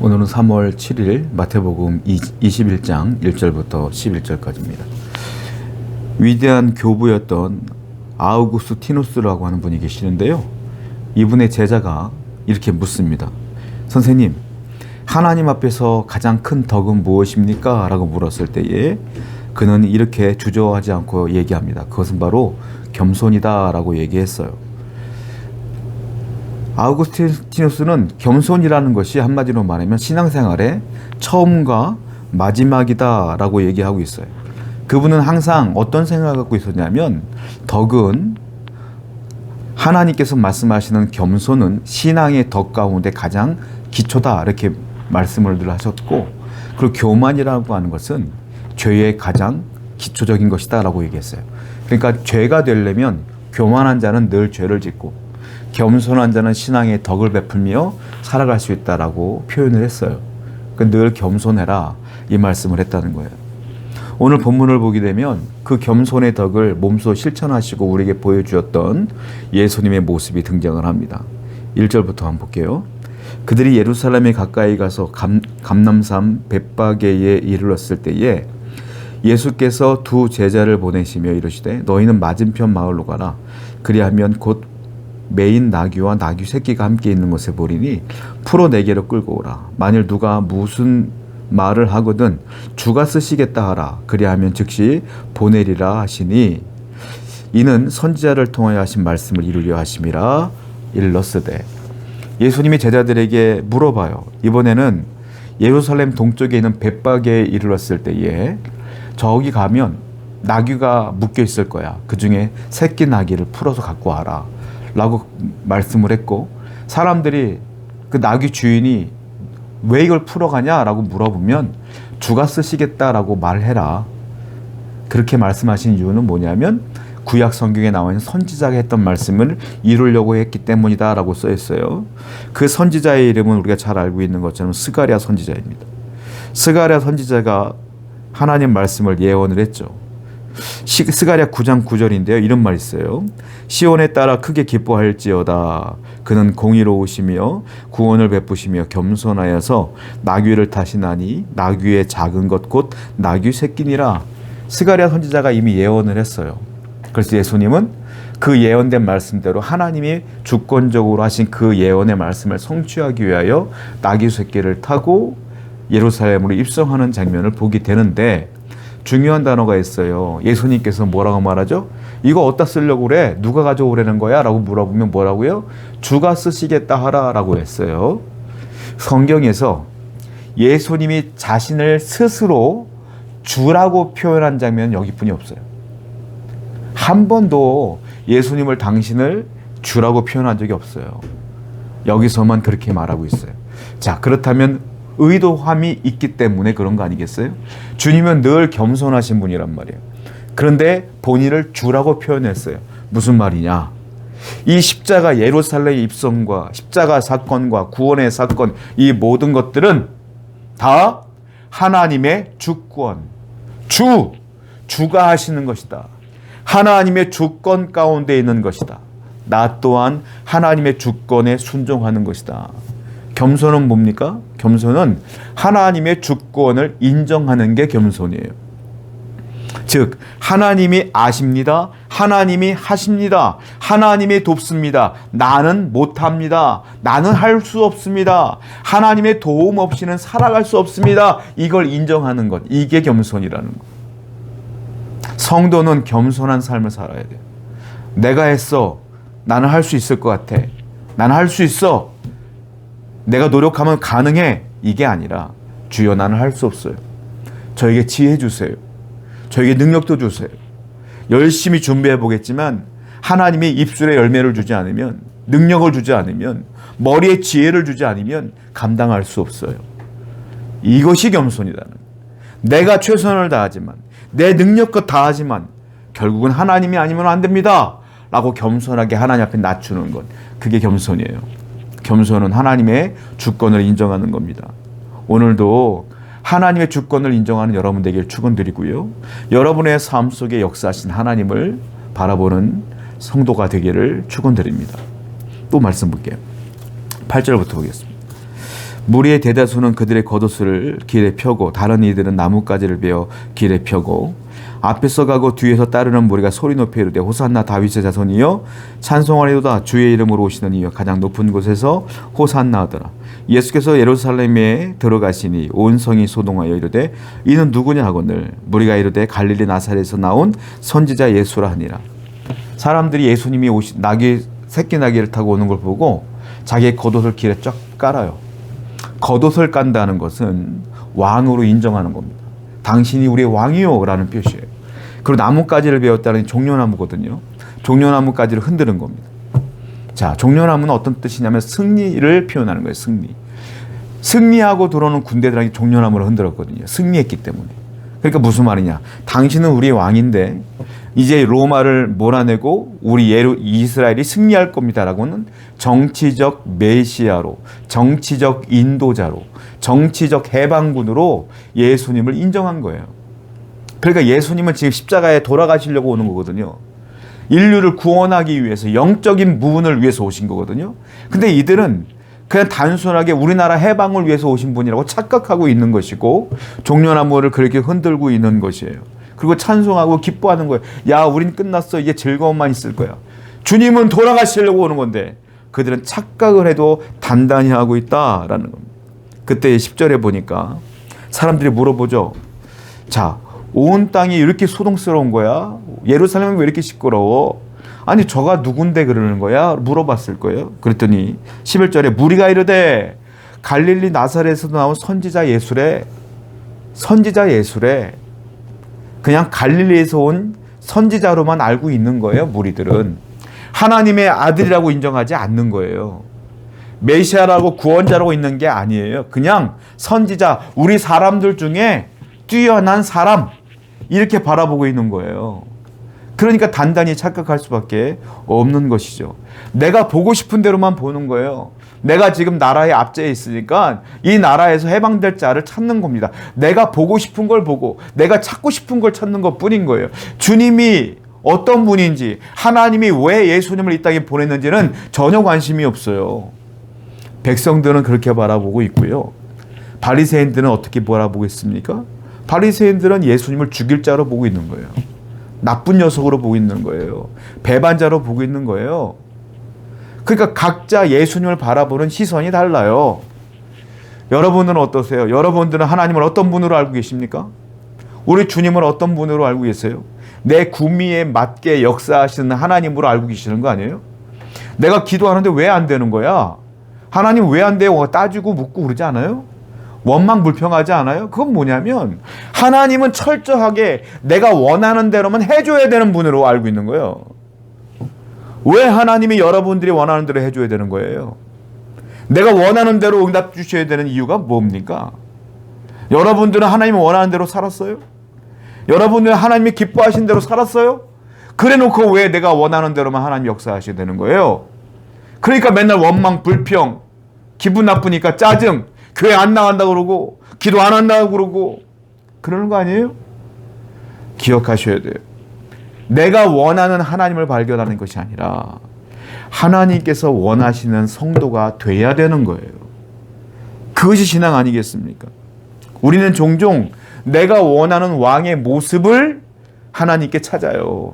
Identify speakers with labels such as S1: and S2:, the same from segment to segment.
S1: 오늘은 3월 7일 마태복음 21장 1절부터 11절까지입니다. 위대한 교부였던 아우구스티누스라고 하는 분이 계시는데요. 이분의 제자가 이렇게 묻습니다. 선생님, 하나님 앞에서 가장 큰 덕은 무엇입니까? 라고 물었을 때에 그는 이렇게 주저하지 않고 얘기합니다. 그것은 바로 겸손이다 라고 얘기했어요. 아우구스티누스는 겸손이라는 것이 한마디로 말하면 신앙생활의 처음과 마지막이다 라고 얘기하고 있어요. 그분은 항상 어떤 생각을 갖고 있었냐면 덕은 하나님께서 말씀하시는 겸손은 신앙의 덕 가운데 가장 기초다 이렇게 말씀을 늘 하셨고, 그리고 교만이라고 하는 것은 죄의 가장 기초적인 것이다 라고 얘기했어요. 그러니까 죄가 되려면 교만한 자는 늘 죄를 짓고 겸손한 자는 신앙의 덕을 베풀며 살아갈 수 있다라고 표현을 했어요. 늘 겸손해라 이 말씀을 했다는 거예요. 오늘 본문을 보게 되면 그 겸손의 덕을 몸소 실천하시고 우리에게 보여주었던 예수님의 모습이 등장을 합니다. 1절부터 한번 볼게요. 그들이 예루살렘에 가까이 가서 감람산 벳바게에 이르렀을 때에 예수께서 두 제자를 보내시며 이르시되 너희는 맞은편 마을로 가라. 그리하면 곧 메인 나귀와 나귀 새끼가 함께 있는 것을 보리니 풀어 내게로 끌고 오라. 만일 누가 무슨 말을 하거든 주가 쓰시겠다 하라. 그리하면 즉시 보내리라 하시니 이는 선지자를 통하여 하신 말씀을 이루려 하심이라 일렀으되. 예수님이 제자들에게 물어봐요. 이번에는 예루살렘 동쪽에 있는 벳바게에 이르렀을 때에 저기 가면 나귀가 묶여 있을 거야. 그 중에 새끼 나귀를 풀어서 갖고 와라 라고 말씀을 했고, 사람들이 그 나귀 주인이 왜 이걸 풀어가냐 라고 물어보면 주가 쓰시겠다라고 말해라. 그렇게 말씀하신 이유는 뭐냐면 구약 성경에 나와 있는 선지자가 했던 말씀을 이루려고 했기 때문이다 라고 써 있어요. 그 선지자의 이름은 우리가 잘 알고 있는 것처럼 스가랴 선지자입니다. 스가랴 선지자가 하나님 말씀을 예언을 했죠. 스가랴 9장 9절인데요. 이런 말이 있어요. 시온에 따라 크게 기뻐할지어다. 그는 공의로우시며 구원을 베푸시며 겸손하여서 나귀를 타시나니 나귀의 작은 것 곧 나귀 새끼니라. 스가랴 선지자가 이미 예언을 했어요. 그래서 예수님은 그 예언된 말씀대로 하나님이 주권적으로 하신 그 예언의 말씀을 성취하기 위하여 나귀 새끼를 타고 예루살렘으로 입성하는 장면을 보게 되는데, 중요한 단어가 있어요. 예수님께서 뭐라고 말하죠? 이거 어디다 쓰려고 그래? 누가 가져오라는 거야? 라고 물어보면 뭐라고요? 주가 쓰시겠다 하라 라고 했어요. 성경에서 예수님이 자신을 스스로 주라고 표현한 장면은 여기뿐이 없어요. 한 번도 예수님을 당신을 주라고 표현한 적이 없어요. 여기서만 그렇게 말하고 있어요. 자, 그렇다면 의도함이 있기 때문에 그런 거 아니겠어요? 주님은 늘 겸손하신 분이란 말이에요. 그런데 본인을 주라고 표현했어요. 무슨 말이냐? 이 십자가 예루살렘 입성과 십자가 사건과 구원의 사건, 이 모든 것들은 다 하나님의 주권, 주가 하시는 것이다. 하나님의 주권 가운데 있는 것이다. 나 또한 하나님의 주권에 순종하는 것이다. 겸손은 뭡니까? 겸손은 하나님의 주권을 인정하는 게 겸손이에요. 즉 하나님이 아십니다. 하나님이 하십니다. 하나님이 돕습니다. 나는 못합니다. 나는 할 수 없습니다. 하나님의 도움 없이는 살아갈 수 없습니다. 이걸 인정하는 것, 이게 겸손이라는 것. 성도는 겸손한 삶을 살아야 돼요. 내가 했어. 나는 할 수 있을 것 같아. 나는 할 수 있어. 내가 노력하면 가능해. 이게 아니라 주여 나는 할 수 없어요. 저에게 지혜 주세요. 저에게 능력도 주세요. 열심히 준비해 보겠지만 하나님이 입술에 열매를 주지 않으면, 능력을 주지 않으면, 머리에 지혜를 주지 않으면 감당할 수 없어요. 이것이 겸손이라는 거예요. 내가 최선을 다하지만, 내 능력껏 다하지만 결국은 하나님이 아니면 안 됩니다 라고 겸손하게 하나님 앞에 낮추는 것, 그게 겸손이에요. 겸손은 하나님의 주권을 인정하는 겁니다. 오늘도 하나님의 주권을 인정하는 여러분 되길 축원드리고요. 여러분의 삶 속에 역사하신 하나님을 바라보는 성도가 되기를 축원드립니다. 또 말씀 볼게요. 8절부터 보겠습니다. 무리의 대다수는 그들의 겉옷을 길에 펴고 다른 이들은 나뭇가지를 베어 길에 펴고 앞에서 가고 뒤에서 따르는 무리가 소리 높여 이르되 호산나 다윗의 자손이여 찬송하리로다 주의 이름으로 오시는 이여 가장 높은 곳에서 호산나 하더라. 예수께서 예루살렘에 들어가시니 온 성이 소동하여 이르되 이는 누구냐 하거늘 무리가 이르되 갈릴리 나사렛에서 나온 선지자 예수라 하니라. 사람들이 예수님이 새끼 나귀를 타고 오는 걸 보고 자기의 겉옷을 길에 쫙 깔아요. 겉옷을 깐다는 것은 왕으로 인정하는 겁니다. 당신이 우리의 왕이요 라는 뜻이에요. 그리고 나뭇가지를 베었다는 종려나무거든요. 종려나무까지를 흔드는 겁니다. 자, 종려나무는 어떤 뜻이냐면 승리를 표현하는 거예요. 승리하고 들어오는 군대들에게 종려나무를 흔들었거든요. 승리했기 때문에. 그러니까 무슨 말이냐. 당신은 우리의 왕인데 이제 로마를 몰아내고 우리 이스라엘이 승리할 겁니다라고는 정치적 메시아로, 정치적 인도자로, 정치적 해방군으로 예수님을 인정한 거예요. 그러니까 예수님은 지금 십자가에 돌아가시려고 오는 거거든요. 인류를 구원하기 위해서 영적인 부분을 위해서 오신 거거든요. 근데 이들은 그냥 단순하게 우리나라 해방을 위해서 오신 분이라고 착각하고 있는 것이고 종려나무를 그렇게 흔들고 있는 것이에요. 그리고 찬송하고 기뻐하는 거예요. 야, 우린 끝났어. 이제 즐거움만 있을 거야. 주님은 돌아가시려고 오는 건데 그들은 착각을 해도 단단히 하고 있다라는 겁니다. 그때 10절에 보니까 사람들이 물어보죠. 자, 온 땅이 이렇게 소동스러운 거야? 예루살렘은 왜 이렇게 시끄러워? 아니 저가 누군데 그러는 거야? 물어봤을 거예요. 그랬더니 11절에 무리가 이르되 갈릴리 나사렛에서 나온 선지자 예수래. 선지자 예수래. 그냥 갈릴리에서 온 선지자로만 알고 있는 거예요. 무리들은 하나님의 아들이라고 인정하지 않는 거예요. 메시아라고 구원자라고 있는 게 아니에요. 그냥 선지자, 우리 사람들 중에 뛰어난 사람 이렇게 바라보고 있는 거예요. 그러니까 단단히 착각할 수밖에 없는 것이죠. 내가 보고 싶은 대로만 보는 거예요. 내가 지금 나라의 압제에 있으니까 이 나라에서 해방될 자를 찾는 겁니다. 내가 보고 싶은 걸 보고 내가 찾고 싶은 걸 찾는 것 뿐인 거예요. 주님이 어떤 분인지, 하나님이 왜 예수님을 이 땅에 보냈는지는 전혀 관심이 없어요. 백성들은 그렇게 바라보고 있고요. 바리새인들은 어떻게 바라보고 있습니까? 바리새인들은 예수님을 죽일 자로 보고 있는 거예요. 나쁜 녀석으로 보고 있는 거예요. 배반자로 보고 있는 거예요. 그러니까 각자 예수님을 바라보는 시선이 달라요. 여러분은 어떠세요? 여러분들은 하나님을 어떤 분으로 알고 계십니까? 우리 주님을 어떤 분으로 알고 계세요? 내 구미에 맞게 역사하시는 하나님으로 알고 계시는 거 아니에요? 내가 기도하는데 왜 안 되는 거야? 하나님 왜 안 돼요? 따지고 묻고 그러지 않아요? 원망불평하지 않아요? 그건 뭐냐면 하나님은 철저하게 내가 원하는 대로만 해줘야 되는 분으로 알고 있는 거예요. 왜 하나님이 여러분들이 원하는 대로 해줘야 되는 거예요? 내가 원하는 대로 응답 주셔야 되는 이유가 뭡니까? 여러분들은 하나님이 원하는 대로 살았어요? 여러분들은 하나님이 기뻐하신 대로 살았어요? 그래 놓고 왜 내가 원하는 대로만 하나님 역사하셔야 되는 거예요? 그러니까 맨날 원망, 불평, 기분 나쁘니까 짜증, 교회 안 나간다고 그러고 기도 안 한다고 그러고 그러는 거 아니에요? 기억하셔야 돼요. 내가 원하는 하나님을 발견하는 것이 아니라 하나님께서 원하시는 성도가 돼야 되는 거예요. 그것이 신앙 아니겠습니까? 우리는 종종 내가 원하는 왕의 모습을 하나님께 찾아요.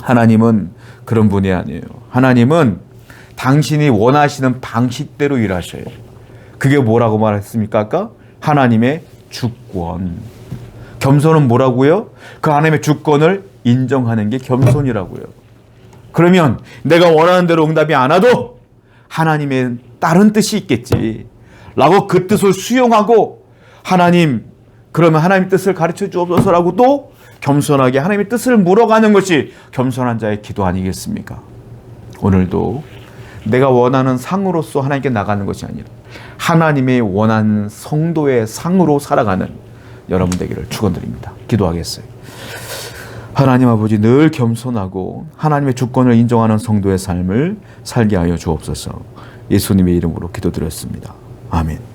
S1: 하나님은 그런 분이 아니에요. 하나님은 당신이 원하시는 방식대로 일하셔요. 그게 뭐라고 말했습니까? 아까? 하나님의 주권. 겸손은 뭐라고요? 그 하나님의 주권을 인정하는 게 겸손이라고요. 그러면 내가 원하는 대로 응답이 안 와도 하나님의 다른 뜻이 있겠지 라고 그 뜻을 수용하고 하나님, 그러면 하나님의 뜻을 가르쳐 주옵소서라고 또 겸손하게 하나님의 뜻을 물어가는 것이 겸손한 자의 기도 아니겠습니까? 오늘도 내가 원하는 상으로서 하나님께 나가는 것이 아니라 하나님의 원하는 성도의 상으로 살아가는 여러분 되기를 축원드립니다. 기도하겠어요. 하나님 아버지, 늘 겸손하고 하나님의 주권을 인정하는 성도의 삶을 살게 하여 주옵소서. 예수님의 이름으로 기도드렸습니다. 아멘.